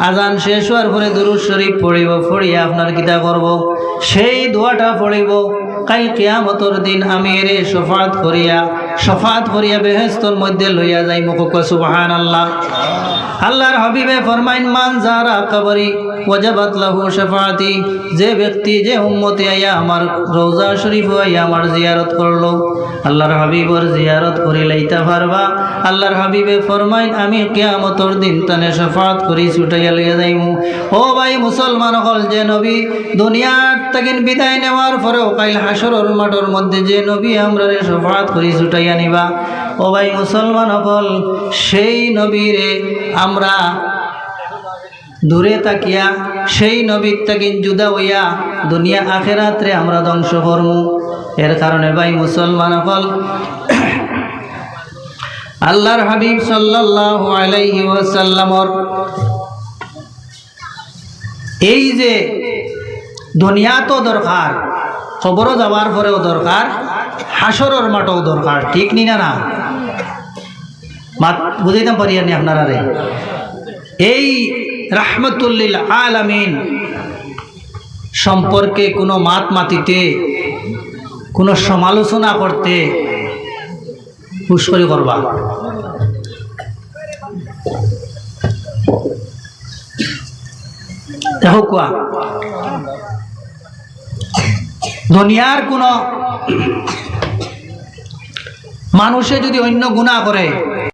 আজান শেষ হওয়ার পরে দরুদ শরীফ পড়িব, পড়িয়া আপনার কিতা করব? সেই দোয়াটা পড়িব, কাল কিয়ামতের দিন আমি এর শাফাআত করিয়া শফাত করিয়া বেহেশতর মধ্যে লইয়া যাই মুখ সুবহানাল্লাহ। আল্লাহর হাবিবে ফরমাইন মান যারা কবরি ওয়াজাবাত লাহু শাফাআতি, যে ব্যক্তি যে উম্মতে আইয়া আমার রওজা শরীফ আইয়া আমার জিয়ারত করলো, আল্লাহর হাবিবর জিয়ারত করি লাইতা পারবা। আল্লাহর হাবিবে ফরমাইন আমি কিয়ামতের দিন তানে শাফাআত করি ছুটাইয়া লইয়া যাইমু। ও ভাই মুসলমান হল, যে নবী দুনিয়ার থেকে বিদায় নেওয়ার পরেও কাইল হাসরের মাঠের মধ্যে যে নবী আমরারে শাফাআত করি ছুটাইয়া নিবা, ও ভাই মুসলমান হল, সেই নবীরে আমরা দূরে তাকিয়া সেই নবীর তাকিন জুদা হইয়া দুনিয়া আখেরাতরে আমরা ধ্বংস করমু। এর কারণে ভাই মুসলমান হল, আল্লাহর হাবিব সাল্লাল্লাহু আলাইহি ওয়াসাল্লামর এই যে দুনিয়া তো দরকার, খবরও যাওয়ার পরেও দরকার, হাসরের মাঠও দরকার, ঠিক নি না? না মাত বুঝাইতাম পারিয়া নি আপনারা রে? এই রাহমাতুল্লিল আলামিন সম্পর্কে কোনো মাত মাতিতে, কোনো সমালোচনা করতে হুঁশিয়ারি করবা। দেখো কোয়া দুনিয়ার কোনো মানুষে যদি অন্য গুনাহ করে